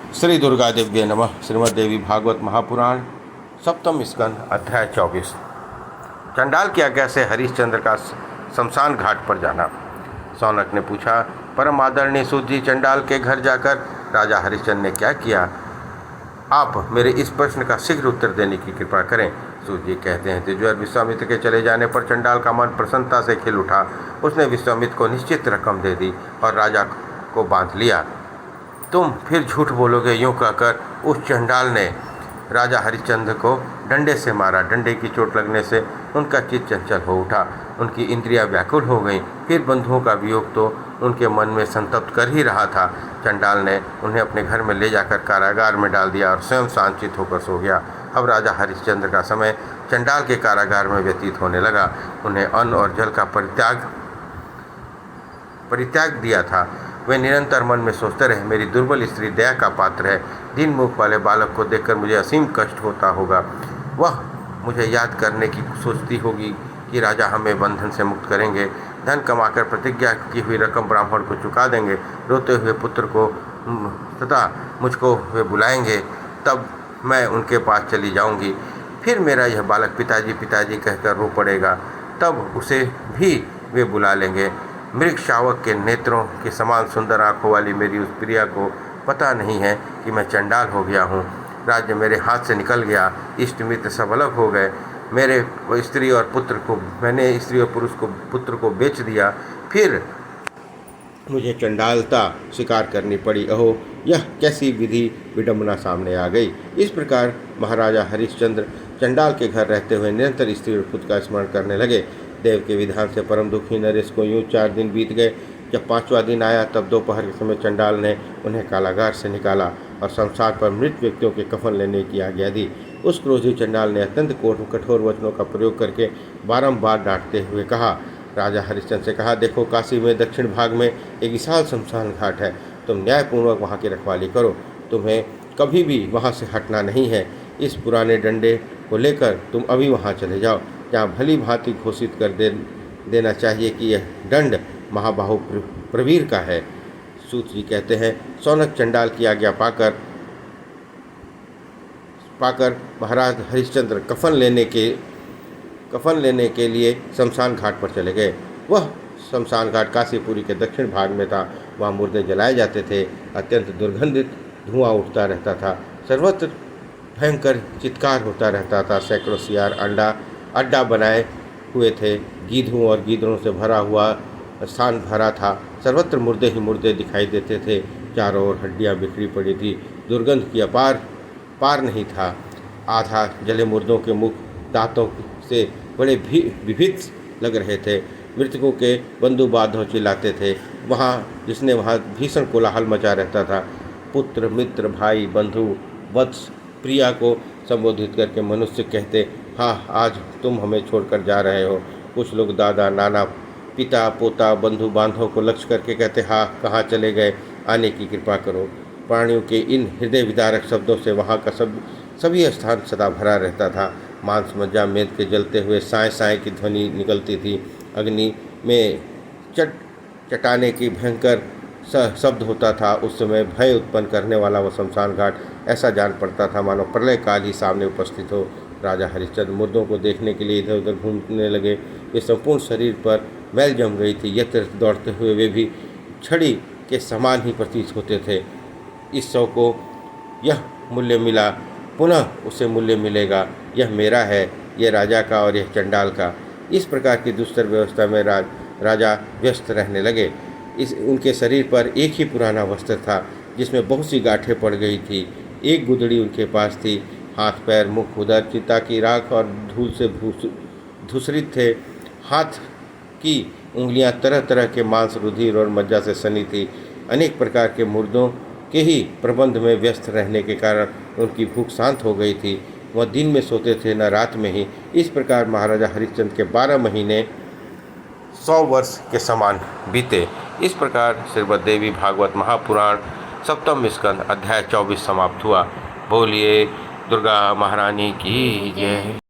श्री दुर्गा देव्ये नमः। श्रीमद् देवी भागवत महापुराण सप्तम स्कंद अध्याय 24। चंडाल की आज्ञा से हरिश्चंद्र का शमशान घाट पर जाना। सौनक ने पूछा, परम आदरणीय सूत जी, चंडाल के घर जाकर राजा हरिश्चंद्र ने क्या किया? आप मेरे इस प्रश्न का शीघ्र उत्तर देने की कृपा करें। सूत जी कहते हैं, तिजवर विश्वामित्र के चले जाने पर चंडाल का मन प्रसन्नता से खिल उठा। उसने विश्वामित्र को निश्चित रकम दे दी और राजा को बांध लिया। तुम फिर झूठ बोलोगे, यूँ कहकर उस चंडाल ने राजा हरिश्चंद्र को डंडे से मारा। डंडे की चोट लगने से उनका चित्त चंचल हो उठा, उनकी इंद्रियां व्याकुल हो गईं। फिर बंधुओं का वियोग तो उनके मन में संतप्त कर ही रहा था। चंडाल ने उन्हें अपने घर में ले जाकर कारागार में डाल दिया और स्वयं शांतचित्त होकर सो गया। अब राजा हरिश्चंद्र का समय चंडाल के कारागार में व्यतीत होने लगा। उन्हें अन्न और जल का परित्याग दिया था। वे निरंतर मन में सोचते रहे, मेरी दुर्बल स्त्री दया का पात्र है। दीन मुख वाले बालक को देखकर मुझे असीम कष्ट होता होगा। वह मुझे याद करने की सोचती होगी कि राजा हमें बंधन से मुक्त करेंगे, धन कमाकर प्रतिज्ञा की हुई रकम ब्राह्मण को चुका देंगे, रोते हुए पुत्र को तथा मुझको वे बुलाएंगे, तब मैं उनके पास चली जाऊंगी। फिर मेरा यह बालक पिताजी पिताजी कहकर रो पड़ेगा, तब उसे भी वे बुला लेंगे। मृग शावक के नेत्रों के समान सुंदर आंखों वाली मेरी उस प्रिया को पता नहीं है कि मैं चंडाल हो गया हूँ। राज्य मेरे हाथ से निकल गया, इष्ट मित्र सब अलग हो गए। मैंने स्त्री और पुरुष को पुत्र को बेच दिया। फिर मुझे चंडालता स्वीकार करनी पड़ी। अहो, यह कैसी विधि विडंबना सामने आ गई। इस प्रकार महाराजा हरिश्चंद्र चंडाल के घर रहते हुए निरंतर स्त्री और पुत्र का स्मरण करने लगे। देव के विधान से परम दुखी नरेश को यूँ 4 दिन बीत गए। जब 5वां दिन आया तब दोपहर के समय चंडाल ने उन्हें कारागार से निकाला और शमशान पर मृत व्यक्तियों के कफन लेने की आज्ञा दी। उस क्रोधी चंडाल ने अत्यंत कठोर वचनों का प्रयोग करके बारंबार डांटते हुए कहा। राजा हरिश्चंद्र से कहा, देखो, काशी में दक्षिण भाग में एक विशाल शमशान घाट है। तुम न्यायपूर्वक वहाँ की रखवाली करो। तुम्हें कभी भी वहाँ से हटना नहीं है। इस पुराने डंडे को लेकर तुम अभी वहाँ चले जाओ, जहाँ भली भांति घोषित कर देना चाहिए कि यह दंड महाबाहु प्रवीर का है। सूत जी कहते हैं, सौनक चंडाल की आज्ञा पाकर महाराज हरिश्चंद्र कफन लेने के लिए शमशान घाट पर चले गए। वह शमशान घाट काशीपुरी के दक्षिण भाग में था। वहाँ मुर्दे जलाए जाते थे। अत्यंत दुर्गंधित धुआं उठता रहता था। सर्वत्र भयंकर चित्कार होता रहता था। सैकड़ों सियार अड्डा बनाए हुए थे। गीधों और गीदड़ों से भरा हुआ स्थान भरा था। सर्वत्र मुर्दे ही मुर्दे दिखाई देते थे। चारों ओर हड्डियां बिखरी पड़ी थी। दुर्गंध की पार नहीं था। आधा जले मुर्दों के मुख दांतों से बड़े विभत्स लग रहे थे। मृतकों के बंधु बांधव चिल्लाते थे। वहाँ भीषण कोलाहल मचा रहता था। पुत्र, मित्र, भाई, बंधु, वत्स, प्रिया को संबोधित करके मनुष्य कहते, हाँ, आज तुम हमें छोड़कर जा रहे हो। कुछ लोग दादा, नाना, पिता, पोता, बंधु बांधव को लक्ष्य करके कहते, हाँ, कहाँ चले गए, आने की कृपा करो। प्राणियों के इन हृदय विदारक शब्दों से वहाँ का सभी स्थान सदा भरा रहता था। मांस मज्जा मेद के जलते हुए साय साय की ध्वनि निकलती थी। अग्नि में चटाने की भयंकर शब्द होता था। उस समय भय उत्पन्न करने वाला वह शमशान घाट ऐसा जान पड़ता था मानो प्रलय काल ही सामने उपस्थित हो। राजा हरिश्चंद्र मुर्दों को देखने के लिए इधर उधर घूमने लगे। वे संपूर्ण शरीर पर मैल जम गई थी। यत्र दौड़ते हुए वे भी छड़ी के समान ही प्रतीत होते थे। इस शव को यह मूल्य मिला, पुनः उसे मूल्य मिलेगा। यह मेरा है, यह राजा का और यह चंडाल का। इस प्रकार की दुस्तर व्यवस्था में राजा व्यस्त रहने लगे। उनके शरीर पर एक ही पुराना वस्त्र था जिसमें बहुत सी गांठें पड़ गई थी। एक गुदड़ी उनके पास थी। हाथ, पैर, मुख, उदर चिता की राख और धूल से धूसरित थे। हाथ की उंगलियां तरह तरह के मांस, रुधिर और मज्जा से सनी थी। अनेक प्रकार के मुर्दों के ही प्रबंध में व्यस्त रहने के कारण उनकी भूख शांत हो गई थी। वह दिन में सोते थे, न रात में ही। इस प्रकार महाराजा हरिश्चंद्र के 12 महीने 100 वर्ष के समान बीते। इस प्रकार श्रीमद् देवी भागवत महापुराण सप्तम स्कंद अध्याय 24 समाप्त हुआ। बोलिए दुर्गा महारानी की जय।